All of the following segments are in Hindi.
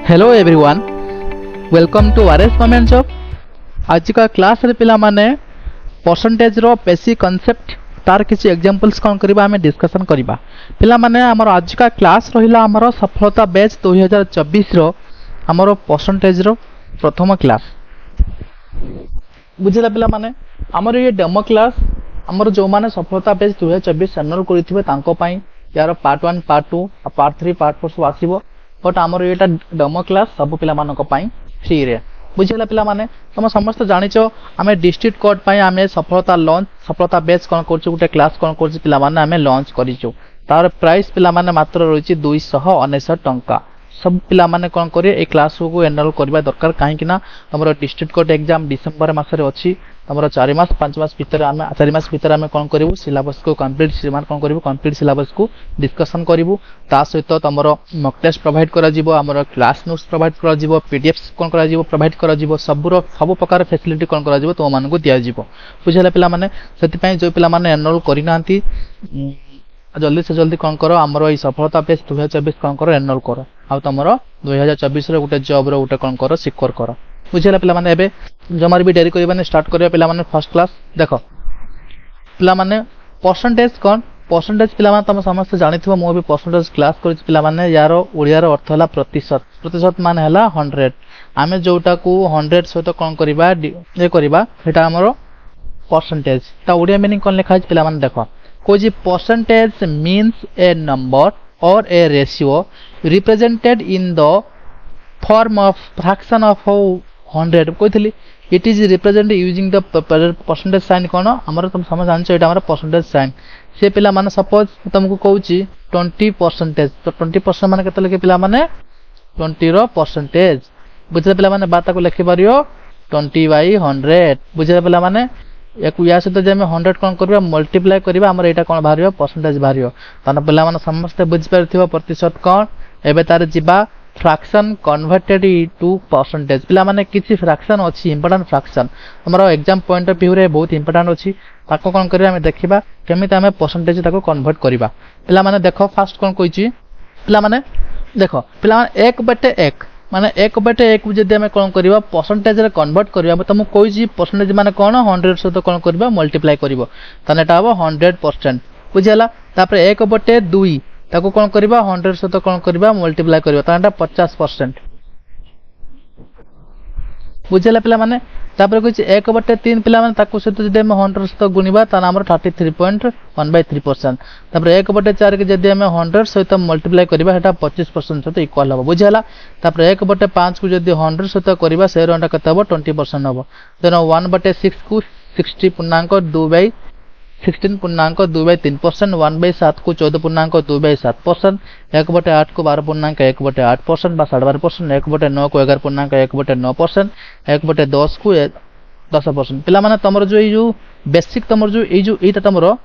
Hello everyone, welcome to RS government job. आज का क्लास रे पिला माने परसेंटेज रो बेसिक कांसेप्ट तार किछि एग्जांपल्स कोन करबा हमें डिस्कशन करबा। पिला माने हमर आज का क्लास रहिला हमर सफलता बैच 2024 रो हमर परसेंटेज रो प्रथम क्लास। बुझिला पिला माने हमर ये डेमो क्लास हमर जो माने सफलता बैच 2024 एनरोल करिथिबे तांको पई यार पार्ट 1 पार्ट 2 आ पार्ट 3 पार्ट 4 सब आसीबो। बट आमर ये डेमो क्लास सब पिला मानक पई फ्री रे। बुझिला पिला माने तुम समस्त जानिचो आमे डिस्ट्रिक्ट कोड पई आमे सफलता लॉन्च सफलता बैच कोन करछु गुटे क्लास कोन करछु पिला माने आमे लॉन्च करिछु। तार प्राइस पिला माने मात्र रहिछि 299 टंका। सब पिला माने कोन करिए ए क्लास को एनरोल करबा दरकार काहे कि ना हमर डिस्ट्रिक्ट कोड एग्जाम डिसेंबर मास रे अछि। हमर 4 मास 5 मास भीतर आमे 4 मास भीतर आमे कोन करिवु सिलेबस को कंप्लीट सिमान कोन करिवु कंप्लीट सिलेबस को डिस्कशन करिवु। ता सहित तमरो मॉक टेस्ट प्रोवाइड करा जिवो हमर क्लास नोट्स प्रोवाइड करा जिवो पीडीएफ्स कोन करा जिवो प्रोवाइड करा जिवो सब प्रकार फैसिलिटी कोन करा जिवो तो मान को दिया जिवो। बुझिला पिला माने सेति पई जो पिला माने एनरोल करि नांती जल्दी से जल्दी कोन करो हमर ई सफलता पेज 2024 कोन करो एनरोल करो आ तमरो 2024 रे गुटे जॉब रो गुटे कोन करो सिक्योर करो। बुझिला पिला माने एबे जमार भी डेरी करिबाने स्टार्ट करिया पिला माने फर्स्ट क्लास देखो पिला माने परसेंटेज कोन परसेंटेज पिला माने तम समस्त जानिथिबो मो भी परसेंटेज क्लास करिछ पिला माने यारो ओडिया रो अर्थ हला प्रतिशत। प्रतिशत माने हला 100 आमे जोटा को 100 सहित कोन करिबा ए करिबा हेटा हमरो परसेंटेज ता ओडिया मीनिंग कोन लिखा पिला माने देखो कोजी percentage means a number or a ratio represented in the form of fraction of 100 कहथली it is represented using the percentage sign कोन हमर तुम समझ जानछो एटा हमर परसेंटेज साइन से पिला माने सपोज तुमको कहूची 20% तो 20% माने केते लगे पिला माने 20 रो परसेंटेज। बुझले पिला माने बात को लिखि पारियो 20/100। बुझले पिला माने एक या से तो जे में 100 कोन करबा मल्टीप्लाई करबा हमर एटा कोन भारियो परसेंटेज भारियो ताना पिला माने समस्त बुझ परथिबो प्रतिशत कोन एबे तार जिबा फ्रैक्शन कन्वर्टेड टू परसेंटेज। पिला माने किछि फ्रैक्शन अछि इंपोर्टेंट फ्रैक्शन हमरो एग्जाम पॉइंट ऑफ व्यू रे बहुत इंपोर्टेंट अछि ताको कोन करबा हमें देखिबा केमिति हमें परसेंटेज ताको कन्वर्ट करबा। पिला माने देखो फास्ट कोन कहिछि पिला माने देखो पिला माने 1/1 माने 1/1 जदि हमें कोन करबा परसेंटेज रे कन्वर्ट करबा तुम कोइ जी परसेंटेज माने कोन 100 से तो कोन करबा मल्टीप्लाई करबो तने एटा हो 100%। बुझिला तापर 1/2 ताको कोन करबा 100 से तो कोन करबा मल्टीप्लाई करबो तने 50%। बुझिला पिला माने तापर कुछ 1/3 पिला माने ताको से तो जदि हम 100 से तो गुनिबा ता हमर 33.1/3%। तापर 1/4 के जदि हम 100 से तो मल्टीप्लाई करबा हेटा 25% से तो इक्वल हो। बुझिला तापर 1/5 को जदि 100 से तो करबा से रंडा कते हो 20% हो। देन 1/6 को 60.2/16.2/3%। 1/7 को 14.2/7%। 1/8 को 12.1/8% बा 12%। 1/9 को 11.1/9%। 1/10 को 10%। पिला माने तमरो जो बेसिक तमरो जो एटा तमरो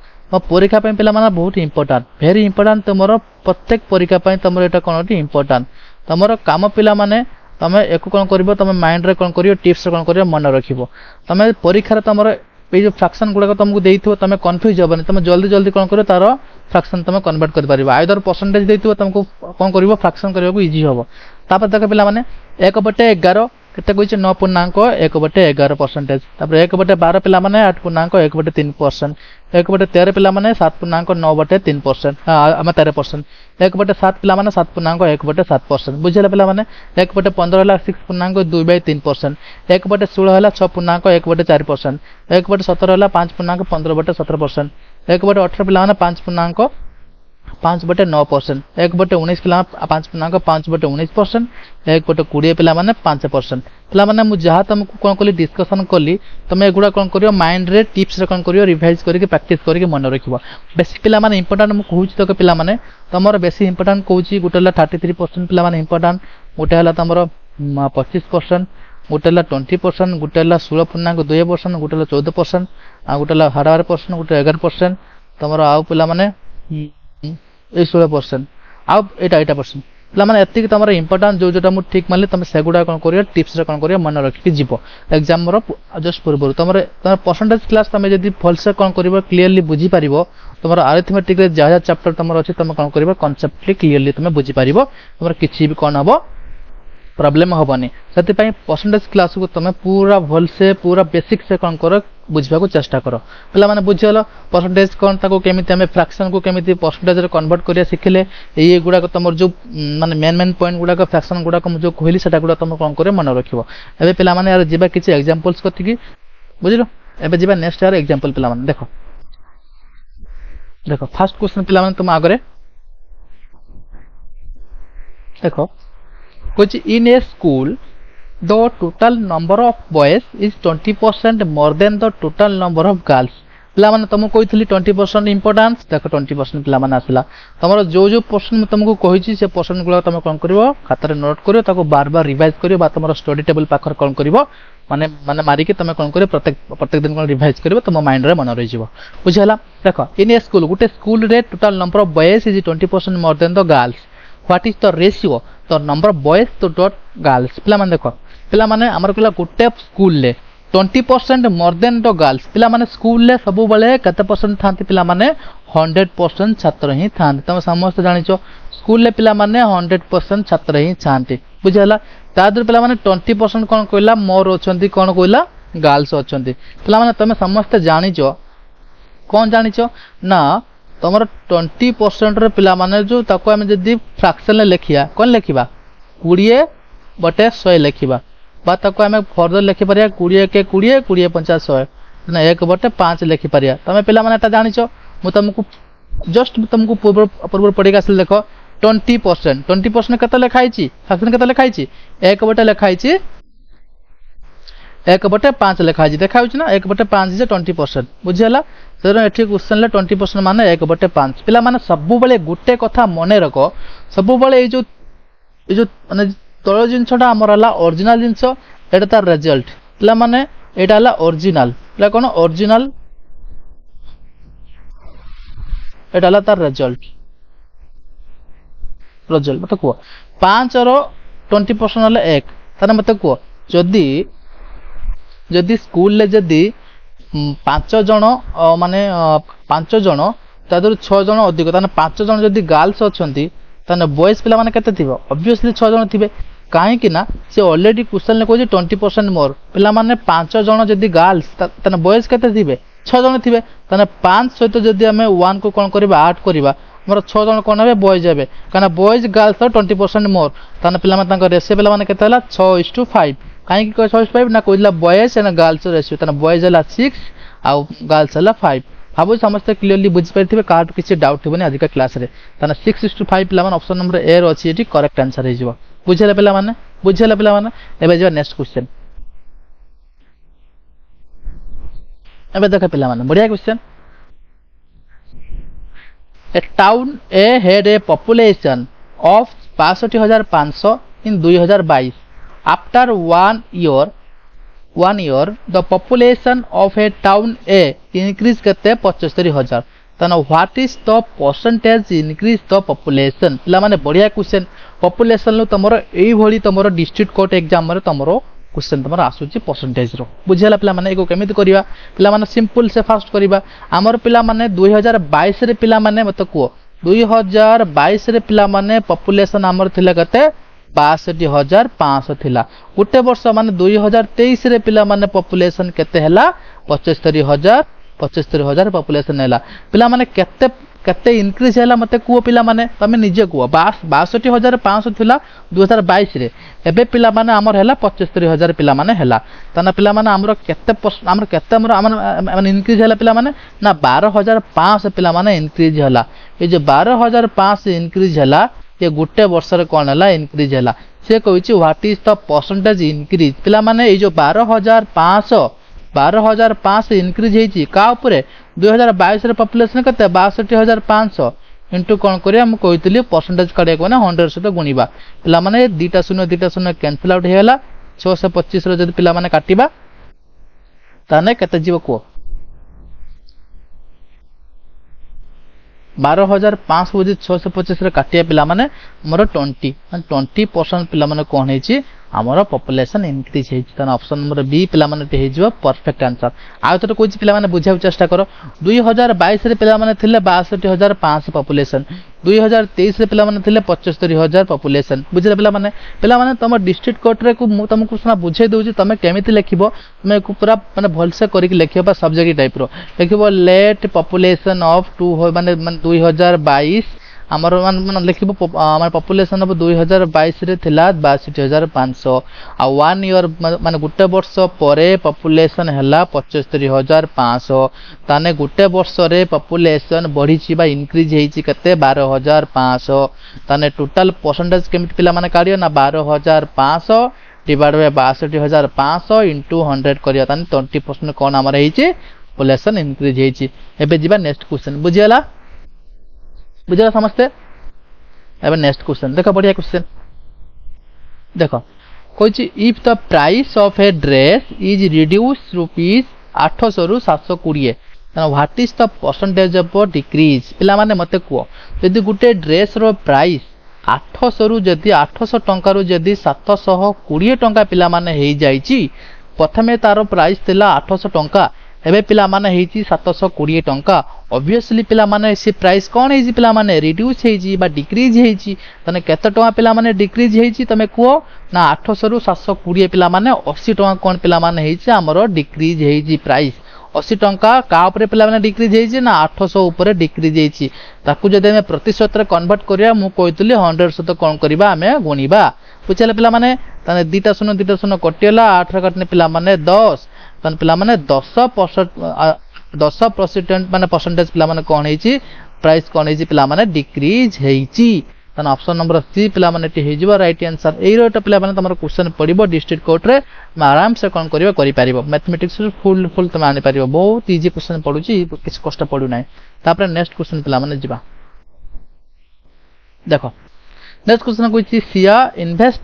परीक्षा पे पिला माने बहुत इंपोर्टेंट वेरी इंपोर्टेंट तमरो प्रत्येक परीक्षा पे तमरो एटा कोनटी इंपोर्टेंट तमरो काम पिला माने तमे एको कोन करबो तमे माइंड रे कोन करियो टिप्स रे कोन करियो मन रखिबो तमे परीक्षा रे तमरो ए जो फ्रैक्शन गुडा को तुमको देइथो तमे कंफ्यूज होबनी तमे जल्दी जल्दी कोन करियो तारो फ्रैक्शन तमे कन्वर्ट कर परिबो आइदर परसेंटेज देइथो तुमको कोन करिवो फ्रैक्शन करियो इजी होबो। तापर देखो पिला माने 1/11 केते कहिछ 9.1/11%। तापर 1/12 पिला माने 8.1/3%। 1/13 पिला माने 7.9/3% हम 13%। 1/7 पिला माने 7.1/7%। बुझिला पिला माने 1/15 हला 6.2/3%। 1/16 हला 6.1/4%। 1/17 हला 5.15/17%। 1/18 पिला माने 5.9%। 1/19 पिला 5.5/19%। 1/20 पिला माने 5%। पिला माने मु जहा तुमको कोन कली डिस्कशन कली तमे एगुडा कोन करियो माइंड रे टिप्स रे कोन करियो रिवाइज करके प्रैक्टिस करके मन रखिबो। बेसिक पिला माने इंपोर्टेंट मु कहूची तो पिला माने तमरो बेसी इंपोर्टेंट कहूची गुटेला 33% पिला माने इंपोर्टेंट गुटे हला तमरो 25% गुटेला 20% गुटेला 16.2%। गुटेला 14% आ गुटेला 18% गुटे 11% तमरो आउ पिला माने 16% आउ एटा परसेंट पिला माने एतिक तमरो इंपोर्टेंट जो जोटा मु ठीक मानले तमे सेगुडा कोन करियो टिप्स रे कोन करियो मन रखि जिवो एग्जाम रो जस्ट पूर्व तमरो परसेंटेज क्लास तमे जदी फॉल्स कोन करिवो क्लियरली बुझी पारिबो तमरो अरिथमेटिक रे जा चैप्टर तमरो अछि तमे कोन करिवो कांसेप्टली क्लियरली तमे बुझी पारिबो तमरो किछि भी कोन हबो प्रॉब्लम हेनी से परसेंटेज क्लास को तुम पूरा भलसे पूरा बेसिक से कौन कर बुझा चेष्टा कर पे मैंने बुझीगल परसेंटेज कौन ताको केमिति आमे फ्रैक्शन को केमिति परसेंटेज रे कन्वर्ट करिया शिखिले ये गुड़ाक तुम जो माने मेन मेन पॉइंट गुड़ाक फ्रैक्शन गुड़ाक जो कहली सेटा गुड़ा तुम कौन कर मन रखिबो एबे पिला माने यार जीवा किछि एग्जांपल्स कथि बुझिलो एबे जीवा नेक्स्ट यार एग्जांपल पिला माने देखो देखो फर्स्ट क्वेश्चन पिला माने तुम आगरे देखो कुछ इन ए school the total number of boys is 20% more than the total number of girls पिला माने तुमको कहितली 20% इंपोर्टेंस देखो 20% पिला माने आसला तमरो जो जो पर्सन तुमको कहिछि से पर्सन गुला तुम कोन करिवो खाता रे नोट करिवो ताको बार बार रिवाइज करिवो बा तमरो स्टडी टेबल पाखर कोन करिवो माने माने मारी के तुम कोन करिवो प्रत्येक दिन कोन रिवाइज करिवो तुम माइंड रे मन रहि जिवो बुझिला देखो इन ए स्कूल गुटे स्कूल रे total number of boys is 20% more than the girls what is the ratio the number of boys to dot girls पिला माने देखो पिला माने हमर पिला गुटे स्कूल ले 20% मोर देन द गर्ल्स पिला माने स्कूल ले सब बेले कते परसेंट थांती पिला माने 100% छात्र ही थांती तुम समस्त जानिचो स्कूल ले पिला माने 100% छात्र ही थांती बुझला तादर पिला माने 20% कोन कहला मोर अछंती कोन कहला गर्ल्स अछंती पिला माने तुम समस्त जानिचो कोन जानिचो ना तुमर 20% रे पिला माने जो ताको हम जदी फ्रैक्शन ले लेखिया कोन लेखिबा 20 बटे 100 लेखिबा बा ताको हम फर्दर लेखि परिया 20 के 20 20 50 100 ना 1 बटे 5 लेखि परिया तमे पिला माने एटा जानिचो मु तुमको जस्ट तुमको पूर्व पढ़िका आसिल देखो 20% कते लेखाई छी फ्रैक्शन कते लेखाई छी 1 बटे लेखाई छी 1 बटे 5 लेखाई छी देखाउ छी ना 1 बटे 5 जे 20% बुझियला सर एठी क्वेश्चन ले 20% माने 1 बटे 5 पिला माने सब बेले गुटे कथा मने रखो सब बेले ए जो माने तळ जिंसटा हमर हला ओरिजिनल जिंस एटा तार रिजल्ट पिला माने एटा हला ओरिजिनल पिला कोन ओरिजिनल एटा हला तार रिजल्ट मत को 5 रो 20% हला 1 ताने मत को जदी जदी स्कूल ले जदी 5 जण माने 5 जण तादर 6 जण अधिक ताने 5 जण जदी गर्ल्स अछंती ताने बॉयज पिला माने केते थिबो ऑब्वियसली 6 जण थिबे काहे कि ना से ऑलरेडी क्वेश्चन ले कोजी 20% मोर पिला माने 5 जण जदी गर्ल्स ताने बॉयज केते थिबे 6 जण थिबे ताने 5 सहित जदी हमें 1 को कोन करबा 8 करबा हमर 6 जण कोन हेबे बॉयज हेबे काना बॉयज गर्ल्स 20% मोर ताने पिला माने तांको रेशियो पिला माने केते हला 6:5 काहे कि 6:5 ना कोइला बॉयज एंड गर्ल्स रेशियो ताने बॉयज हला 6 आ गर्ल्स हला 5 भाबो समस्त क्लियरली बुझ पाइथिबे कार्ड किछि डाउट हेबनी आजिका क्लास रे ताने 6:5 पिला माने ऑप्शन नंबर ए रो अछि एटी करेक्ट आंसर हे जिवो बुझेला पिला माने एबे जो नेक्स्ट क्वेश्चन एबे देखा पिला माने बढ़िया question A town A had a population of 65500 in 2022 after 1 year the population of a town A increase करते 75000 तनो what is the percentage increase the population पिला माने बढ़िया क्वेश्चन पॉपुलेशन लो तमरो एई भली तमरो डिस्ट्रिक्ट कोर्ट एग्जाम रे तमरो क्वेश्चन तमरो आसुची परसेंटेज रो बुझिला पिला माने एको केमिति करिवा पिला माने सिंपल से फास्ट करिवा हमर पिला माने 2022 रे पिला माने मत को 2022 रे पिला माने पॉपुलेशन हमर थिला कते 62500 थिला गुटे वर्ष माने 2023 रे पिला माने पॉपुलेशन केते हला 75000 पॉपुलेशन हैला पिला माने केते केते इंक्रीज हैला मते को पिला माने तमे निजे को 62500 थिला 2022 रे एबे पिला माने हमर हैला 75000 पिला माने हैला तना पिला माने हमर केते हमर इंक्रीज हैला पिला माने ना 12500 पिला माने इंक्रीज हैला ए जे 12500 इंक्रीज हैला ये गुटे वर्ष रे कोन हैला इंक्रीज हैला से कहूची what is the percentage increase पिला माने ए जो 12500 इंक्रीज हेची का ऊपर 2022 रे पॉपुलेशन कते 62500 इंटू कोन करिया हम कहितली परसेंटेज काढे कोने 100 से तो गुणीबा पिला माने 2 शून्य कैंसिल आउट हेला 625 रो जदी पिला माने काटिबा ताने कते जीव को 12500 बुझी 625 रे काटिया पिला माने हमर 20% पिला माने कोन हेची हमर पॉपुलेशन इंक्रीज हेची तन ऑप्शन नंबर बी पिला माने ते हेजिबो परफेक्ट आंसर आ तो कोइ पिला माने बुझाउ चेष्टा करो 2022 रे पिला माने थिले 62500 पॉपुलेशन 2023 रे पिला माने थिले 75,000 पॉपुलेशन बुझले पिला माने तुम डिस्ट्रिक्ट कोर्ट रे को तुमको सुना बुझे दउची तुम केमिति लिखिबो तुम को पूरा माने भलसे करिक लिखिबो बा सब्जेक्ट टाइप रो लिखिबो लेट पॉपुलेशन ऑफ 2 माने 2022 आमर मान लिखिबो आमर पॉपुलेशन ऑफ 2022 रे थिला 62,500 आ 1 ईयर माने गुटे वर्ष परे पॉपुलेशन हला 75,500 ताने गुटे वर्ष रे पॉपुलेशन बढ़ी छि बा इंक्रीज हेछि कते 12,500 ताने टोटल परसेंटेज केमिति पिला माने काढियो ना 12,500 डिवाइड बाय 62,500 इनटू 100 करियो ताने 20% कोन हमर हेछि पॉपुलेशन इंक्रीज हेछि एबे जिबा नेक्स्ट क्वेश्चन बुझियला बुझा समझते एबे नेक्स्ट क्वेश्चन देखो बढ़िया क्वेश्चन देखो कोई if the price of a dress is reduce rupees 800 रु 720 what is the percentage of decrease पिला माने मते को यदि गुटे ड्रेस रो प्राइस 800 रु जदी 800 टंका रु जदी 720 टंका पिला माने हेई जाईची प्रथमे तारो प्राइस थिला 800 टंका एबे पिला माने हेची 720 टंका ऑब्वियसली पिला माने से प्राइस कोन हेची पिला माने रिड्यूस हेची बा डिक्रीज हेची तने केते टंका पिला माने डिक्रीज हेची तमे को ना 800 रु 720 पिला माने 80 टंका कोन पिला माने हेची हमरो डिक्रीज हेची प्राइस 80 टंका का ऊपर पिला माने डिक्रीज हेची ना 800 ऊपर डिक्रीज हेची ताकू जदे हम प्रतिशत रे कन्वर्ट करिया मु कहतली 100 कोन करिबा हमें गुणीबा बुझले पिला माने तने दीटा शून्य कटियला 8 रे कटने पिला माने 10 तन पिला माने 10% माने परसेंटेज पिला माने कोन हेची प्राइस कोन हेची पिला माने डिक्रीज हेची तन ऑप्शन नंबर सी पिला माने टी हेजिबो राइट आंसर एई रोटा पिला माने तमरो क्वेश्चन पडिबो डिस्ट्रिक्ट कोर्ट रे आराम से कोन करिवो करि पारिबो मैथमेटिक्स फुल तम आनि पारिबो बहुत इजी क्वेश्चन पडुची किछ कष्ट पडु नै तापर नेक्स्ट क्वेश्चन पिला माने जिबा देखो next question Koichi Siya invest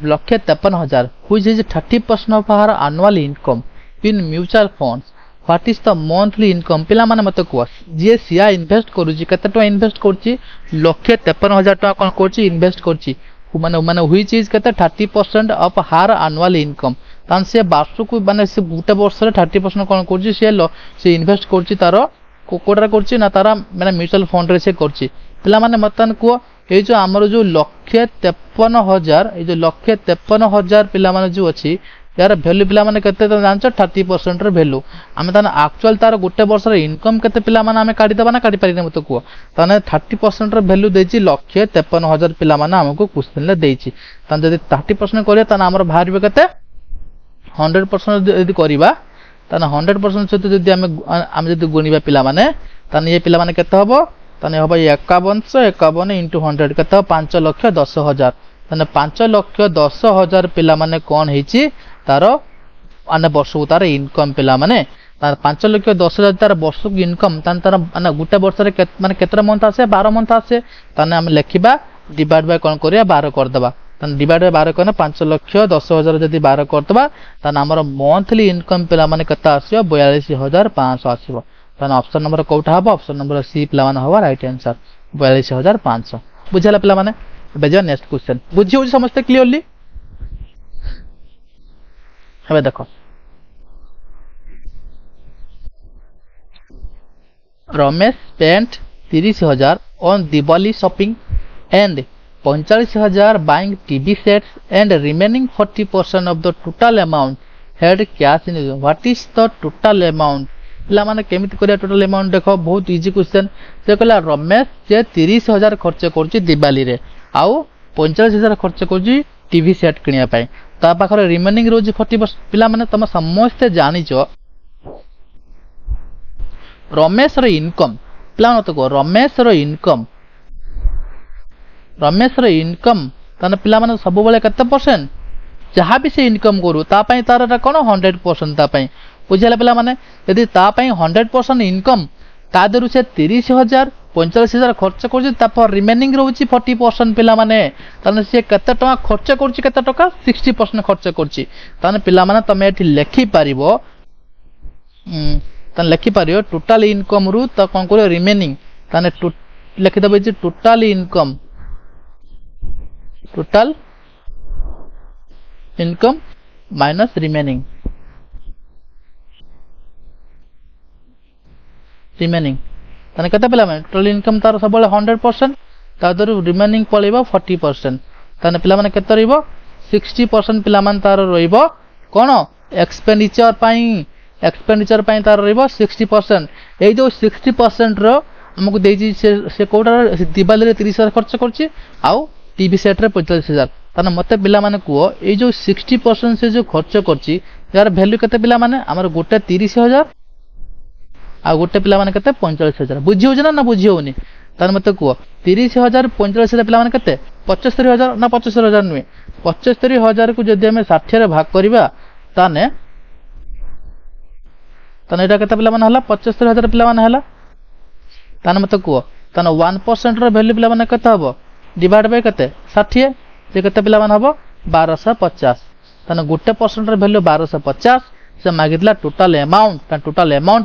1,53,000 which is 30% of our annual income in mutual funds what is the monthly income पिला माने मते को जे सिया इन्वेस्ट करूची कते तो इन्वेस्ट करची 1,53,000 टका कोन करची इन्वेस्ट करची माने माने व्हिच इज कते 30% ऑफ हर एनुअल इनकम तान से वर्ष को माने से गुटे वर्ष रे 30% कोन करची से इन्वेस्ट करची तारो कोडरा करची ना तारा माने म्यूचुअल फंड रे से करची पिला माने मतन को ए जो हमर जो 1,53,000 ए जो 1,53,000 पिला माने जो अछि यार वैल्यू पिला माने कते तो जानछ 30% रे वैल्यू हमें ताने एक्चुअल तार गुटे वर्ष रे इनकम कते पिला माने हमें काढी दबा ना काढी पारि मते को ताने 30% रे वैल्यू देछि 1,53,000 पिला माने हमको क्वेश्चन ले देछि तान जदी 30% करिया ताने हमर बाहरबे कते 100% यदि करिबा ताने 100% सहित जदी हम जदी गुणीबा पिला माने ताने ये पिला माने कते हबो ताने हबो 51 इंटू 100 कते 5,10,000 ताने 5,10,000 पिला माने कोन हेछि तारो अने वर्ष तार इनकम पिला माने तार 5,10,000 तार वर्ष इनकम तान तार माने गुटे वर्ष रे माने केतरा मंथ आसे 12 मंथ आसे ताने हम लेखिबा डिवाइड बाय कोन करिया 12 कर दबा ताने डिवाइड बाय 12 करना 5,10,000 जदी 12 कर दबा ताने हमर मंथली इनकम पिला माने कते आसियो 42,500 आसीबो ताने ऑप्शन नंबर कोठा हबो ऑप्शन नंबर सी पिला माने हबो राइट आंसर 42,500 बुझला पिला माने बेजा नेक्स्ट क्वेश्चन बुझियो समझते क्लियरली हमें देखो Ramesh spent 30,000 on Diwali shopping and 45,000 buying TV sets and remaining 40% of the total amount had cash in it. What is the total amount? पिला माने केमिति करिया टोटल अमाउंट देखो बहुत इजी क्वेश्चन से कहला रमेश जे 30,000 खर्च करची दिवाली रे आउ 45,000 खर्च करची टीवी सेट किनिया पाई ता पाखरे रिमेनिंग रोज 40% पिला माने तम समस्त जानिचो रमेश रो इनकम पिला न तो को रमेश रो इनकम तने पिला माने सब बेले कते परसेंट जहाँ भी से इनकम करू ता पई तार कोन 100% ता पई बुझला पिला माने यदि ता पई 100% इनकम ता दरु से 30,000 45,000 खर्च करछि तापर रिमेनिंग रहउछि 40% पिला माने तने से कते टका खर्च करछि कते टका 60% खर्च करछि तने पिला माने तमे एठी लेखि पारिबो तने लेखि पारियो टोटल इनकम रु त कोन करियो रिमेनिंग तने लेखि दबै जे टोटल इनकम माइनस रिमेनिंग ताने केते पिला माने टोटल इनकम तार सब 100% ता दरु रिमेनिंग पळिबो 40%। ताने पिला माने केते रहइबो 60% पिला माने तार रहइबो कोन एक्सपेंडिचर पई तार रहइबो 60%। ए जो 60% रो हमकु देजी से कोटा दिवाली रे 30000 खर्च करछि आउ टीवी सेट रे 45000। ताने मते पिला माने को ए जो 60% से जो खर्च करछि यार वैल्यू केते पिला माने हमर गोटे 30000 आ गोटे पिला माने केते 45000। बुझी होछ ना बुझी होनी? ताने मते को 30000 45000 पिला माने केते 75000 ना 75000 नुए 75000 को जदि हमें 60 रे भाग करबा ताने एटा केते पिला माने हला 75000 पिला माने हला। ताने मते को ताने 1% रो वैल्यू पिला माने केते हबो डिवाइड बाय केते 60 से केते पिला माने हबो 1250। ताने गोटे परसेंट रो वैल्यू 1250 से मागितला टोटल अमाउंट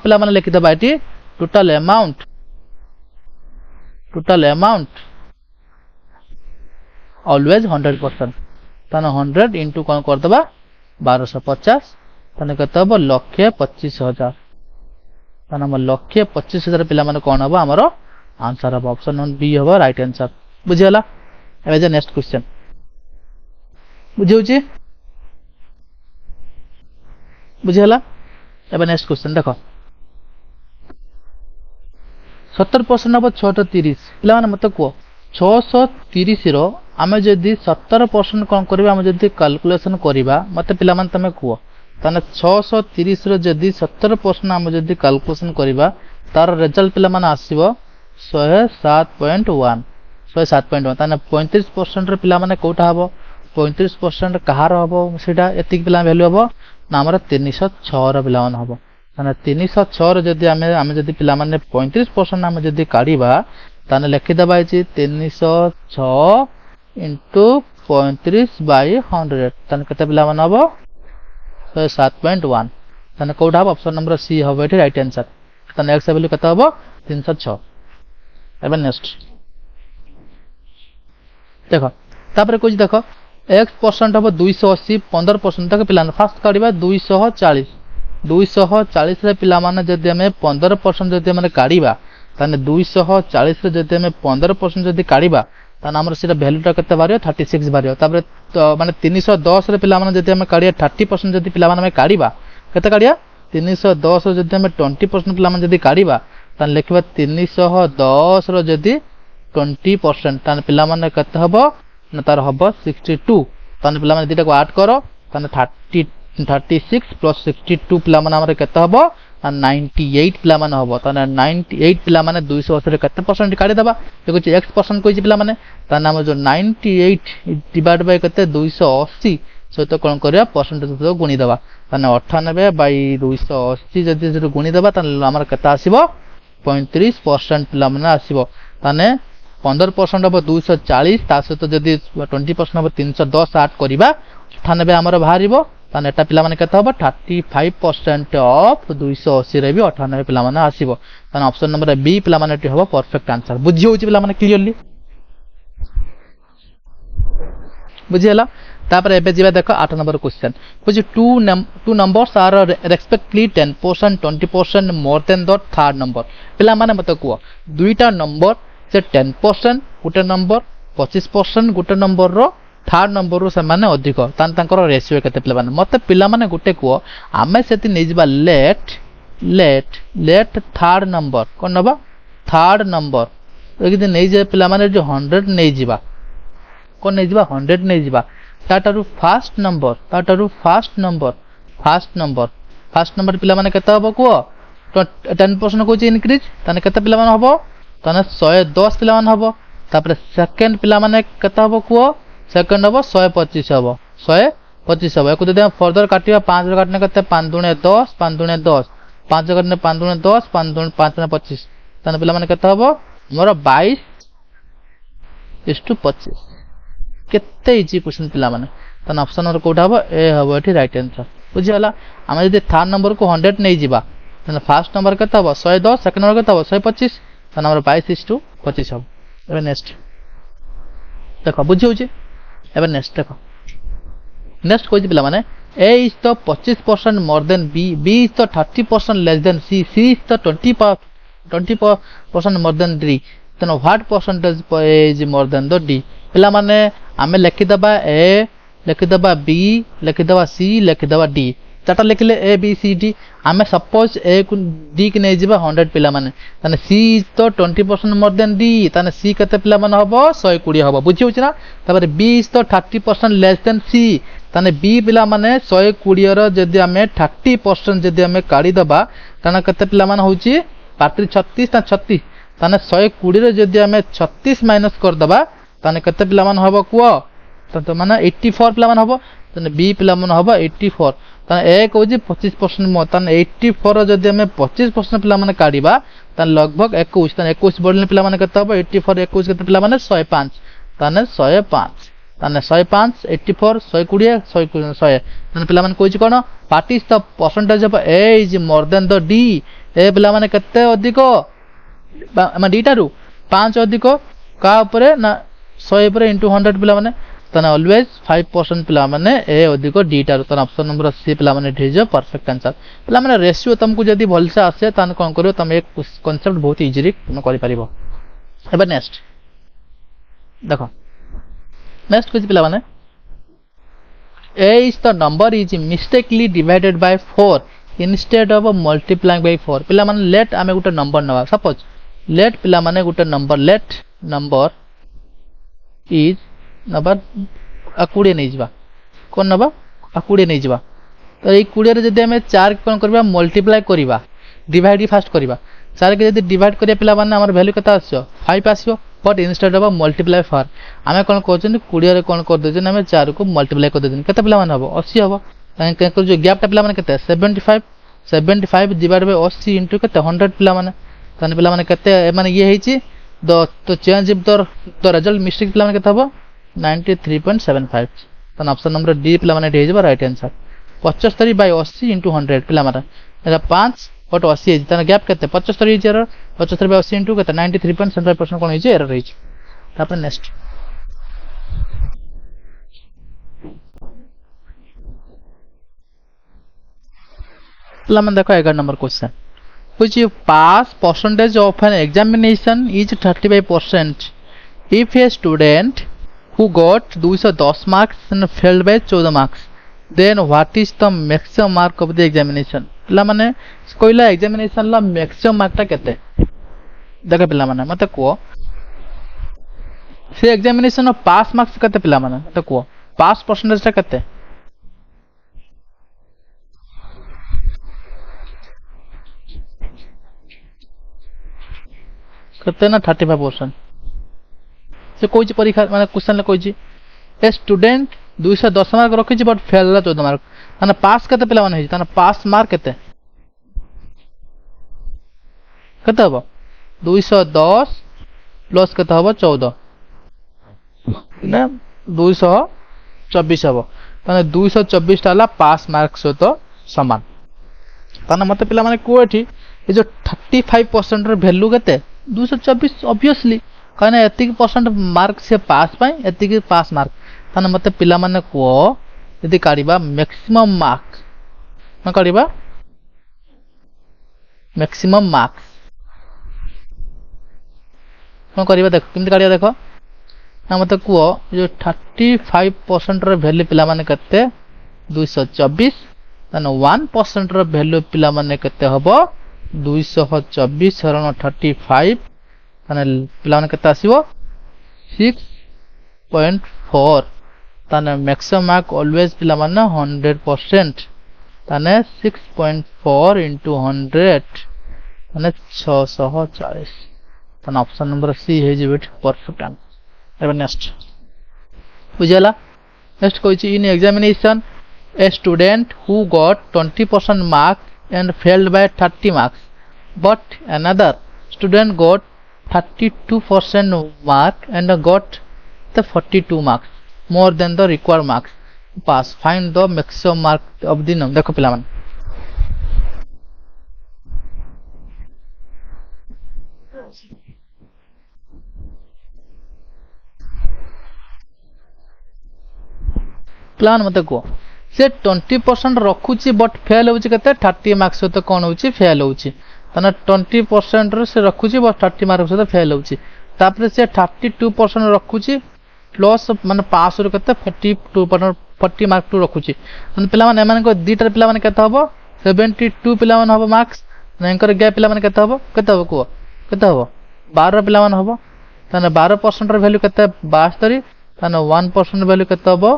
पिला माने लिखि दबा एटी टोटल अमाउंट ऑलवेज 100%। ताने 100 इनटू कोन कर दबा 1250 ताने केते हबो 1,25,000। ताने हम 1,25,000 पिला माने कोन हबो हमरो आंसर हबो ऑप्शन बी हबो राइट आंसर। बुझियला? एबे जे नेक्स्ट क्वेश्चन बुझियोची बुझियला? एबे नेक्स्ट क्वेश्चन देखो 70% हबो 630 पिला माने मते को 630 रो आमे जदी 70% कोन करबा आमे जदी कैलकुलेशन करबा मते पिला माने तमे को ताने 630 रो जदी 70% आमे जदी कैलकुलेशन करबा तार रिजल्ट पिला माने आसीबो 107.1 ताने 35% रो पिला माने कोटा हबो 35% कहार हबो सेटा एतिक पिला वैल्यू हबो ना हमर 306 रो पिला माने हबो। ताने 306 रो जदी आमे जदी पिला माने 35% आमे जदी काढीबा ताने लिखि दबा छि 306 इनटू 35/100 ताने केते पिला माने हबो 107.1। ताने कोटा हबो ऑप्शन नंबर सी हबो एठी राइट आंसर। ताने एक्स वैल्यू केते हबो 306। एबे नेक्स्ट देखो तापर कुछ देखो x% हबो 280 15% तक पिला फास्ट काढीबा 240 रे पिला माने जदी हमें 15% जदी माने काढीबा ताने 240 रे जदी हमें 15% जदी काढीबा ताने हमर सेटा वैल्यूटा केते बारियो 36 बारियो। तापर तो माने 310 रे पिला माने जदी हमें काढिया 30% जदी पिला माने काढीबा केते काढिया 310 रो जदी हमें 20% पिला माने जदी काढीबा ताने लिखबा 310 रो जदी 20% ताने पिला माने केते हबो ना तार हबो 62। ताने पिला माने दिटा को ऐड करो ताने 36 प्लस 62 पिला माने हमर केते हबो 98 पिला माने हबो। ताने 98 पिला माने 280 रे केते परसेंट काढी दबा देखो x% कोइ पिला माने ताने हम जो 98 डिवाइड बाय केते 280 सहित कोन करिया परसेंटेज तो गुणी दबा ताने 98/280 जदी जे गुणी दबा ताने हमर केते आसीबो 35% पिला माने आसीबो। ताने 15% हबो 240 ता सहित जदी 20% हबो 310 ऐड करिबा 98 हमर बाहरिबो ताने एटा पिला माने केते हबो 35% ऑफ 280 रे भी 98 पिला माने आसीबो। ताने ऑप्शन नंबर बी पिला माने एटी हबो परफेक्ट आंसर। बुझी होची पिला माने क्लियरली बुझियला? तापर एबे जिबा देखो 8 नंबर क्वेश्चन कुछ two numbers are respectively 10% 20% more than the third number. पिला माने मते को दुईटा नंबर से 10% गोटे नंबर 25% गोटे नंबर रो थर्ड नंबर रो से माने अधिक तान तांकर रेशियो केते पिला माने मते पिला माने गोटे को आमे सेति नै जिबा लेट थर्ड नंबर कोन नबा थर्ड नंबर एकदिन नै जे पिला माने जो 100 नै जिबा कोन नै जिबा 100 नै जिबा ताटारु फास्ट नंबर पिला माने केते हबो को 10% को इनक्रीज ताने केते पिला माने हबो ताने 110 पिला माने हबो। तापर सेकंड पिला माने केते हबो को सेकंड हबो 125 हबो 125 हबो। एको जदि हम फर्दर काटिबा 5 रे काटने केते 5 दुणे 10 5 दुणे 10 5 रे काटने 5 दुणे 10 5 दुणे 25 ताने पिला माने केते हबो हमर 22:25 केते इजी क्वेश्चन पिला माने ताने ऑप्शन नंबर कोठा हबो ए हबो एठी राइट आंसर। बुझियला? हम जदि थर्ड नंबर को 100 नै जिबा ताने फर्स्ट नंबर केते हबो 110 सेकंड नंबर केते हबो 125 ताने हमर 22:25 हबो। एबे नेक्स्ट देखो बुझी होची एबे नेक्स्ट देखो नेक्स्ट कोइ पिला माने A is the 25% more than B, B is the 30% less than C, C is the 20% 20% more than D, then what percentage is more than the D? पिला माने आमे लिखिदबा A, लिखिदबा B, लिखिदबा C, लिखिदबा D. चार्टा लिखले A B C D. आमे सपोज A को D के नहीं जीवा 100 पिला माने. ताने C तो 20% more than D. ताने C कते पिला माने हबो 120 हबो. बुझी होची ना? तापर B is तो 30% less than C. ताने B पिला माने 120 रो जदि आमे 30% जदि आमे काढी दबा ताने कते पिला माने होची 36 ता 36. ताने 120 रो जदि आमे 36 माइनस कर दबा ताने कते पिला मान हबो कुओ तो माने 84 पिला मान हबो. ताने B पिला मान हबो 84. ताने A कहूची 25% मो ताने 84 जदि हमें 25% पिला माने काढिबा ताने लगभग 21. ताने 21 बढले पिला माने कते हबो 84 21 कते पिला माने 105. ताने 105 ताने 105 84 120 100. ताने पिला माने कहूची कोन what is the percentage of A is more than the D. ए पिला माने कते अधिक मा D टारु 5 अधिक का ऊपर ना 100 ऊपर इनटू 100 पिला माने ताने ऑलवेज 5% पिला माने ए अधिक D टारु. ताने ऑप्शन नंबर सी पिला माने इज परफेक्ट आंसर. पिला माने रेशियो तुमको जदी भल से आसे ताने कोन करियो तुम एक कांसेप्ट बहुत इजीली तुम करि परिबो. एबे नेक्स्ट देखो नेक्स्ट कुछ पिला माने A is the number is mistakenly divided by 4 instead of multiplying by 4. पिला माने लेट आमे गुटे नंबर नवा सपोज लेट पिला माने गुटे number let number is number आ 20 नै जिबा कोन नबा आ 20 नै जिबा तो ए 20 रे जदी आमे 4 कोन करबा मल्टीप्लाई करबा डिवाइड फास्ट करबा 4 के जदी डिवाइड करिया पिला माने हमर वैल्यू कता आछो 5 आछो बट इंस्टेड ऑफ मल्टीप्लाई 4 आमे कोन कहछन 20 रे कोन कर देछन आमे 4 को मल्टीप्लाई कर देछन कते पिला माने हबो 80 हबो. ताके कर जो गैप टा पिला माने कते 75 डिवाइड बाय 80 इनटू कते 100 पिला माने ताने पिला माने कते माने ये हेची तो change if the result mistake पिला माने कते हबो 93.75. ताने ऑप्शन नंबर डी पिला माने हेजबा राइट आंसर. 75 बाय 80 इनटू 100 पिला माने एटा 5 बट 80 हेजी ताने गैप कते 75 हेजी एरर 75 बाय 80 इनटू कते 93.75% कोन हेजी एरर हेजी. तापर नेक्स्ट पिला माने देखो 11 number question which you pass percentage of an examination is 35% if a student who got 210 marks and failed by 14 marks then what is the maximum mark of the examination. पिला माने कोइला एग्जामिनेशन ला मैक्सिमम मार्क टा केते देखो पिला माने मते को से एग्जामिनेशन पास मार्क्स केते पिला माने मते को पास परसेंटेज टा केते कते ना 35% से कोई परीक्षा माने क्वेश्चन ले कोई ए स्टूडेंट 210 मार्क रखि बट फेल ला 14 मार्क ताने पास कते पिला माने ताने पास मार्क कते कते हबो 210 प्लस कते हबो 14 ना 224 हबो ताने 224 टाला पास मार्क सहित समान. ताने मते पिला माने को एठी ए जो 35% रो वैल्यू कते 224 ऑब्वियसली कहना एतिक परसेंट मार्क से पास पाई एतिक पास मार्क ताने मते पिला माने को यदि काढिबा मैक्सिमम मार्क न काढिबा मैक्सिमम मार्क्स न करिबा देखो किमति काढिया देखो ना मते को जो 35% रो वैल्यू पिला माने कते 224 ताने 1% रो वैल्यू पिला माने कते हबो 224 हरण 35 ताने पिला माने कते आसीबो 6.4 ताने मैक्सिमम मार्क ऑलवेज पिला माने 100% ताने 6.4 into 100 ताने 640 ताने ऑप्शन नंबर सी हे जे परफेक्ट आंसर. एबे नेक्स्ट बुझला next Koichi in examination a student who got 20% mark and failed by 30 marks but another student got 32% mark and got the 42 marks more than the required marks pass find the maximum mark of the number. देखो पिला मन प्लान मते को से 20% रखुची बट फेल होची कते 30 मार्क्स तो कोन होची फेल होची ताने 20% रे से रखुची बस 30 मार्क से फेल होची तापर से 32% रखुची प्लस माने पास रो कते 42% 40 मार्क टू रखुची तने पिला माने एमान को दीटर पिला माने कते हबो 72 पिला माने हबो मार्क्स नेकर गे पिला माने कते हबो को कते हबो 12 पिला माने हबो ताने 12% रे वैल्यू कते 72 ताने 1% वैल्यू कते हबो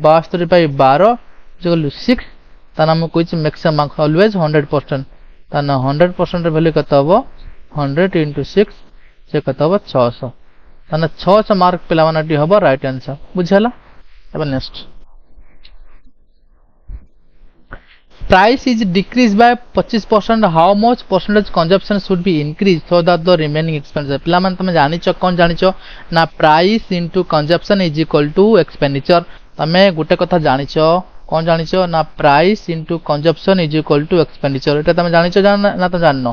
72 बाय 12 इक्वल 6 ताने हम कोइछ मैक्सिमम मार्क ऑलवेज 100% ताने 100% रे वैल्यू कते हबो 100 * 6 से कते हबो 600 ताने 600 मार्क पिला माने डी हबो राइट आंसर बुझला अब next price is decreased by 25% how much percentage consumption should be increased so that the remaining expenditure पिला माने तमे जानिचो कोन जानिचो ना price into consumption is equal to expenditure तमे गुटे कथा जानिचो कोन जानिचो ना price into consumption is equal to expenditure एटा तमे जानिचो ना तो जाननो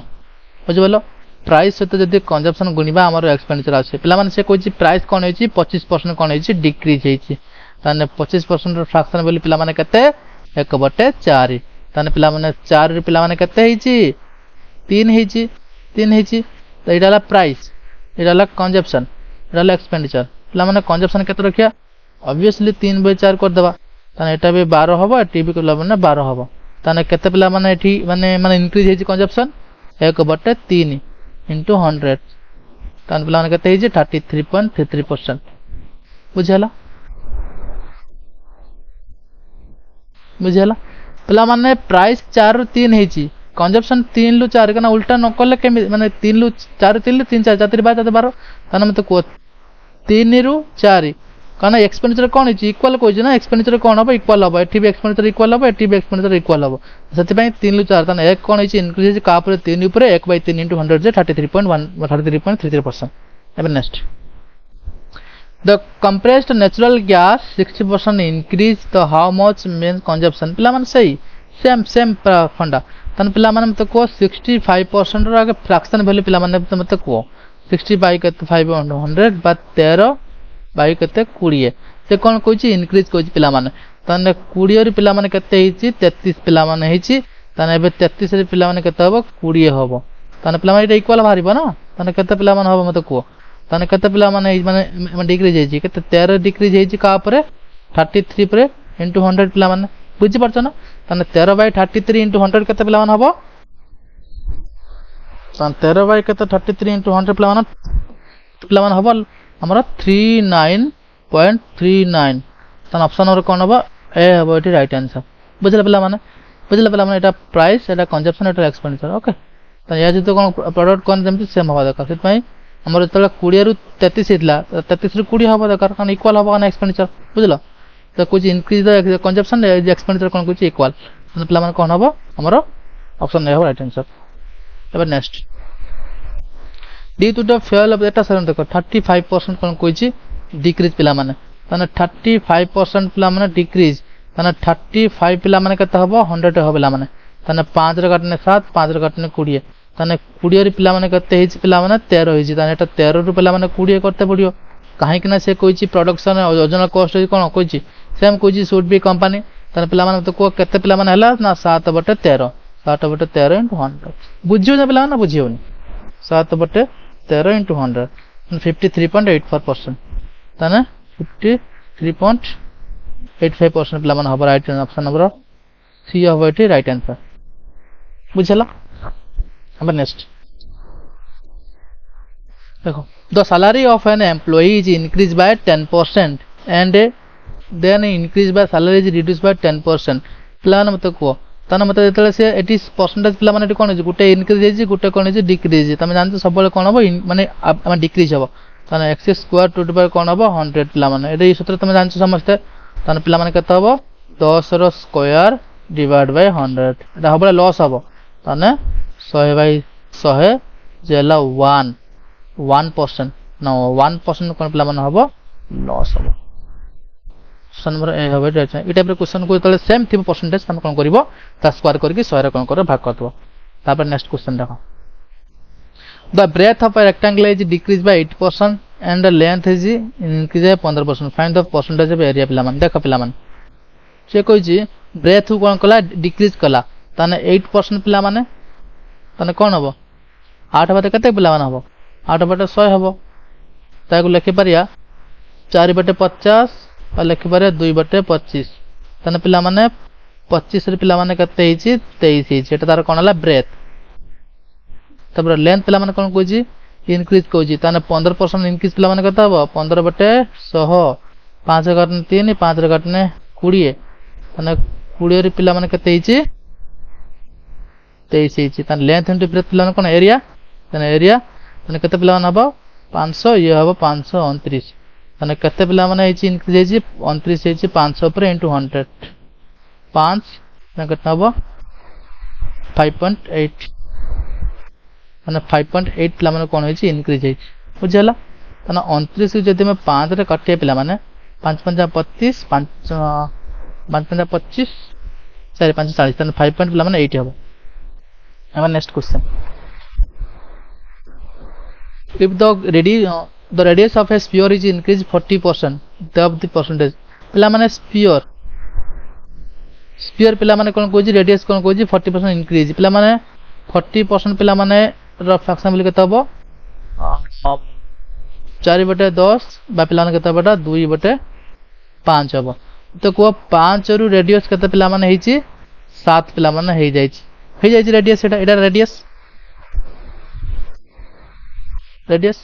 बुझबलो प्राइस सहित जदि कंजम्पशन गुणिबा हमर एक्सपेंडिचर आछे पिला माने से कोइची प्राइस कोन होइची 25% कोन होइची डिक्रीज होइची ताने 25% रो फ्रैक्शन बोली पिला माने कते 1/4 ताने पिला माने 4 रे पिला माने कते होइची 3 होइची तो एडाला प्राइस एडाला कंजम्पशन एडाला एक्सपेंडिचर पिला माने कंजम्पशन कते रखिया ऑब्वियसली 3/4 कर देबा ताने एटा भी 12 हबो एटी भी पिला माने 12 हबो ताने कते पिला माने एठी माने इंक्रीज होइची कंजम्पशन 1/3 into 100 तान पिला माने कते होइची 33.33% बुझला पिला माने प्राइस 4 रु 3 होइची कंजम्पशन 3 रु 4 कना उल्टा न करले के माने 3 रु 4 3 रु 3 4 4 12 12 ताने मते को 3 रु 4 कना एक्सपेंडिचर कोन होइची इक्वल कोइची ना एक्सपेंडिचर कोन हबो इक्वल हबो एठी भी एक्सपेंडिचर इक्वल हबो एठी भी एक्सपेंडिचर इक्वल हबो सेति पई 3 रु 4 ताने एक कोन होइची इंक्रीज का ऊपर 3 ऊपर 1/3 into 100 जे 33.33% अब next the compressed natural gas 60% increase the how much means consumption पिला माने सही सेम फंडा तन पिला माने मते को 65% रो आगे फ्रैक्शन वैल्यू पिला माने मते को 60 बाय कते 500 बा 13 बाय कते 20 से कोन कोइची इंक्रीज कोइची पिला माने तने 20 रे पिला माने कते हिची 33 पिला माने हिची तने एबे 33 रे पिला माने कते हबो 20 हबो तने पिला माने इक्वल बाहरिबो ना तने कते पिला माने हबो मते को ताने कते पिला माने डिक्रीज हेची कते 13 डिक्रीज हेची का ऊपर 33 पर into 100 पिला माने बुझि परछ ना ताने 13/33 into 100 कते पिला माने हबो ताने 13 कते 33 into 100 पिला माने हबो हमरा 39.39 ताने ऑप्शन नंबर कोन हबो ए हबो एटी राइट आंसर बुझला पिला माने एटा प्राइस एटा कंजम्पशन एटा एक्सपेंडिचर ओके ताने या जतो कोन प्रोडक्ट कोन जेमति सेम हबा दरकार सेत पई हमर जतला 20 रु 33 हितला 33 रु 20 हबा दरकार कान इक्वल हबा ना एक्सपेंडिचर बुझलो तो कुछ इंक्रीज द कंजम्पशन एक्सपेंडिचर कोन कुछ इक्वल तो पिला माने कोन हबो हमरो ऑप्शन नै हबो राइट आंसर अब next D to the fuel of एटा सर देखो 35% कोन कोइची डिक्रीज पिला माने तने 35% पिला माने डिक्रीज तने 35 पिला माने कते हबो 100 हबो पिला माने तने 5 रे काटने 7 5 रे काटने 20 ताने 20 रे पिला माने कते हिच पिला माने 13 हिची ताने एटा 13 रु पिला माने 20 करते पड़ियो काहे कि ना से कोइची प्रोडक्शन ओरिजिनल कॉस्ट कोन कोइची सेम कोइची शुड बी कंपनी ताने पिला माने तो को कते पिला माने हला ना 7/13 7/13 into 100 बुझियो ना पिला ना बुझियोनी 7/13 into 100 53.84% ताने 53.85% पिला माने हबो राइट ऑप्शन नंबर सी हबो एटी राइट आंसर बुझला अब नेक्स्ट देखो the salary of an employee is increased by 10% and then increase by salary is reduced by 10% पिला मते को ताना मते जेतले से 80 परसेंटेज पिला माने कोन जे गुटे इंक्रीज हेजी गुटे कोन जे डिक्रीज तमे जानते सब बेले कोन हबो माने हम डिक्रीज हबो ताना x square to the power कोन हबो 100 पिला माने एटा ई सूत्र तमे जानते समझते ताना पिला माने कते हबो 10 रो स्क्वायर डिवाइड बाय 100 एटा हबो लॉस हबो ताने 100/100 जेला 1% नो 1% कोन पिला माने हबो लॉस हबो नंबर ए हबो एटा ई टाइप रे क्वेश्चन को तले सेम थिबो परसेंटेज हम कोन करबो ता स्क्वायर करके 100 रे कोन कर भाग करदबो तापर नेक्स्ट क्वेश्चन देखो the breadth of a rectangle is decrease by 8% and the length is increase by 15% find the percentage of area पिला माने देखो पिला माने से कोइ जी ब्रेथ कोन कला डिक्रीज कला ताने 8% पिला माने ताने कोन हबो 8 बटे केते पिला माने हबो 8 बटे 100 हबो ताकू लिखि परिया 4 बटे 50 और लिखि परिया 2 बटे 25 तने पिला माने 25 रे पिला माने केते हिची 23 हिची एटा तार कोन हला ब्रेथ तबर लेंथ पिला माने कोन कोजी इंक्रीज कोजी ताने 15% इंक्रीज पिला माने केते हबो 15 बटे 100 5 घटने 3 5 घटने 20 ताने 20 रे पिला माने केते हिची 23 हिची ताने लेंथ इनटू ब्रेथ पिला माने कोन एरिया ताने एरिया ताने केते पिला माने हबो 500 ये हबो 529 ताने केते पिला माने हिची इंक्रीज हिची 29 हिची 500 पर इनटू 100 5 ताने केते हबो 5.8 माने 5.8 पिला माने कोन हिची इंक्रीज हिची बुझला ताने 29 जदि में 5 रे कटे पिला माने 5 5 25 5 5 25 4 5 40 ताने 5 पॉइंट पिला माने 8 हबो अब next question if the radius of a sphere is increased 40% of the percentage पिला माने sphere पिला माने कोन कोजी रेडियस कोन कोजी 40% इंक्रीज पिला माने 40% पिला माने र फ्रैक्शन बोली केते हबो 4 बटे 10 बा पिला माने केते हबो 2 बटे 5 हबो तो को 5 रु रेडियस केते पिला माने हिची 7 पिला माने हे जाइछि रेडियस एटा रेडियस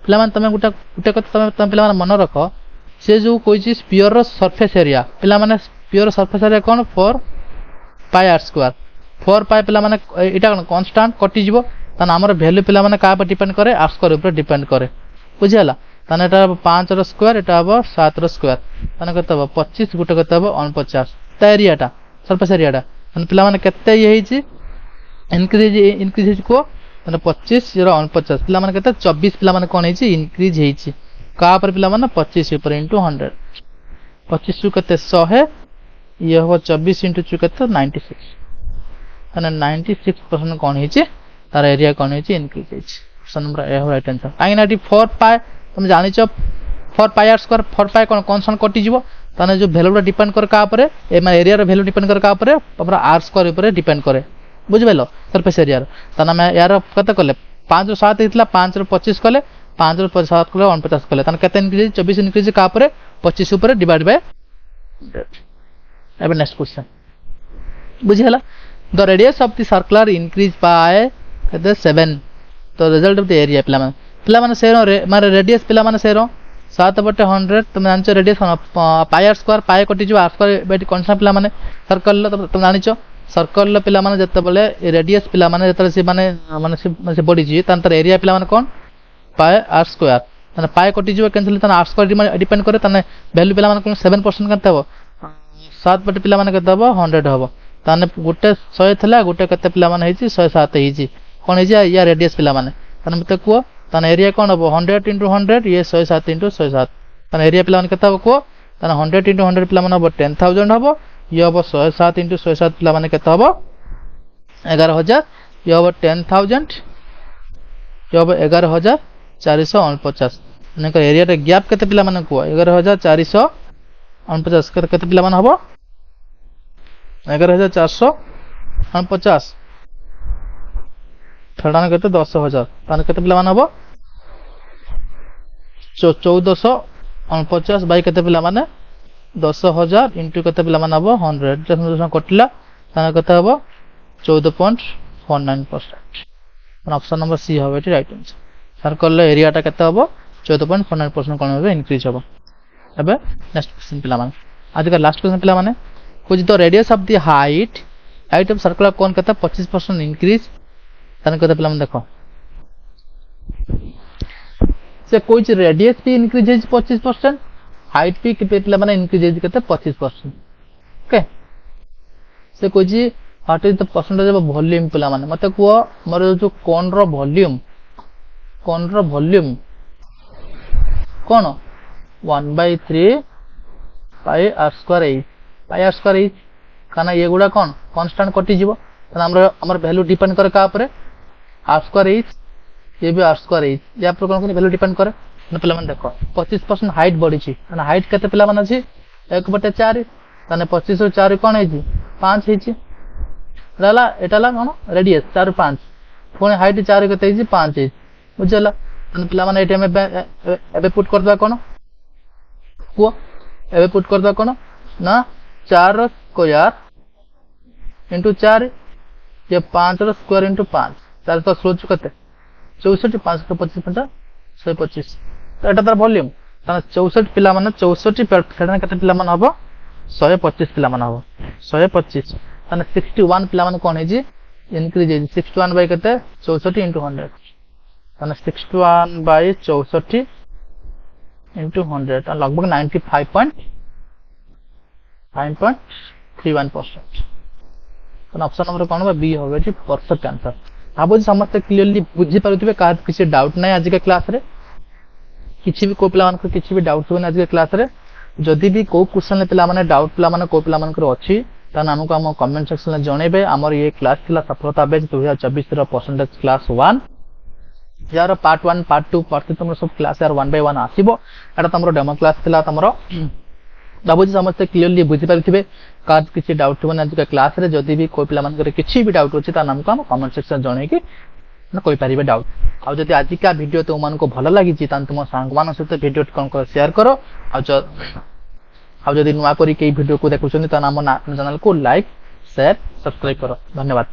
पिला माने तमे गुटा कत तमे पिला माने मन रख से जो कोइछि स्फीयर रो सरफेस एरिया पिला माने स्फीयर रो सरफेस एरिया कोन 4 पाई r स्क्वायर 4 पाई पिला माने एटा कोन कांस्टेंट कटि जिवो तन हमर वैल्यू पिला माने का पर डिपेंड करे r स्क्वायर ऊपर डिपेंड करे बुझियाला तन एटा 5 रो स्क्वायर एटा हबो 7 रो स्क्वायर तन कत हबो 25 गुटे कत हबो 49 त एरियाटा सरफेस एरियाटा तन पिला माने केते ये हिची इंक्रीज को तने 25 49 पिला माने केते 24 पिला माने कोन हिची इंक्रीज हिची का पर पिला माने 25 ऊपर इनटू 100 25 टू केते 100 है ये हो 24 इनटू टू केते 96 तने 96% कोन हिची तार एरिया कोन हिची इंक्रीज हिची ऑप्शन नंबर ए हो राइट आंसर काई ना 4 पाई तुम जानि छ 4 पाई r स्क्वायर 4 पाई कोन कांस्टेंट कटि जिवो तने जो वैल्यू डिपेंड कर का पर ए माने एरिया रो वैल्यू डिपेंड कर का पर हमरा r स्क्वायर ऊपर डिपेंड करे बुझबेलो सरफेस एरिया तना मैं यार कते कले 5 रो 7 हितला 5 रो 25 कले 5 रो 7 कले 49 कले तना कते इंक्रीज 24 इंक्रीज का पर 25 ऊपर डिवाइड बाय 100 अब नेक्स्ट क्वेश्चन बुझिहला the radius of the circular increase by कते 7 तो रिजल्ट ऑफ द एरिया पिला माने सेरो माने रेडियस पिला माने सेरो 7 बटे 100 तुम जानछ रेडियस पाई r स्क्वायर पाई कटि जो r स्क्वायर बेटी कांस्टेंट पिला माने सर्कल तुम जानछ सर्कल पिला माने जते बोले रेडियस पिला माने जते से माने से बॉडी जी तंतर एरिया पिला माने कोन पाई r स्क्वायर तने पाई कटि जो कैंसिल तने r स्क्वायर डिपेंड करे तने वैल्यू पिला माने कोन 7% करते हो 7 बटे पिला माने करते हो 100 होबो तने गुटे 100 थला गुटे कते पिला माने हिची 107 हिची कोन हिची या रेडियस पिला माने तने मते को तने एरिया कोन होबो 100 * 100 ये 107 * 107 तने एरिया पिला माने करते हो को तने 100 * 100 पिला माने होबो 10000 होबो ये होबो 107 * 107 पिला माने केते होबो 11000 ये होबो 10000 ये होबो 11449 माने को एरिया रे गैप केते पिला माने को 11449 केते पिला माने होबो 11449 फेडाने केते 10000 ताने केते पिला माने होबो 1449 बाई केते पिला माने 10000 इंटू केते पिला माने हबो 100 दशमलव कटला ताने केते हबो 14.49% माने ऑप्शन नंबर सी हबो एटी राइट आंसर सर्कल एरियाटा केते हबो 14.49% कोन हबो इंक्रीज हबो एबे नेक्स्ट क्वेश्चन पिला माने आज का लास्ट क्वेश्चन पिला माने कुछ the radius of the height of circular cone केते 25% इंक्रीज ताने केते पिला माने देखो से कुछ रेडियस भी इंक्रीज है 25% हाइट भी के पिला माने इंक्रीज है केते 25% ओके से कुछ what is the percentage of volume पिला माने मते को मोर जो कोन रो वॉल्यूम कोन 1/3 पाई r स्क्वायर h काना ये गुडा कोन कांस्टेंट कटि जीवो त हमर वैल्यू डिपेंड करे का ऊपर r स्क्वायर h ये भी r स्क्वायर h या पर कोन वैल्यू डिपेंड करे न पिला माने देखो 25% हाइट बढ़ी छी ना हाइट केते पिला माने छी 1/4 तने 25 * 4 कोन है जी 5 है छी रहला एटाला कोन रेडियस 4 5 पुणी हाइट 4 केते 5 बुझला पिला माने एटी एबे पुट करदा कोन को एबे पुट करदा कोन ना 4 रो स्क्वायर इंटू 4 ये 5 रो स्क्वायर इंटू 5 तार तो स्लोच कते 64 525 50 125 तो एटा तार वॉल्यूम ता 64 पिला माने 64 सेटा कते पिला माने हबो 125 पिला माने हबो 125 ताने 61 पिला माने कोन है जी इंक्रीज है 61 बाय कते 64 into 100 ताने 61 बाय 64 into 100 ता लगभग 95.31%। तो ऑप्शन नंबर कोन बा बी होबे जी परफेक्ट आंसर। अब समस्त क्लियरली बुझी पारुथिबे का किसी डाउट नै आज के क्लास रे किछि भी को पिला मान को किछि भी डाउट होने आज के क्लास रे जदि भी को क्वेश्चन ले पिला माने डाउट पिला माने को पिला मान को अछि ता नाम को हम कमेंट सेक्शन में जणेबे। हमर ये क्लास थिला सफलता बैच 2024 रो परसेंटेज क्लास 1 यार पार्ट 1 पार्ट 2 पार्ट 3 तुम सब क्लास यार 1 बाय 1 आसीबो। एटा तमरो डेमो क्लास थिला तमरो बाबूजी समस्त क्लियरली बुझी पारिथिबे का किछि डाउट होने आज के क्लास रे जदि भी को पिला मान को किछि भी डाउट अछि ता नाम को हम कमेंट सेक्शन जणे कि ना कोई पारिबे डाउट। आ जदि आज का वीडियो तुम मान को भलो लागि छि तान तुम संग मान सहित वीडियो कोन को शेयर करो। आ जदि नुआ करी के वीडियो को देखुछन ता नाम चैनल को लाइक शेयर सब्सक्राइब करो। धन्यवाद।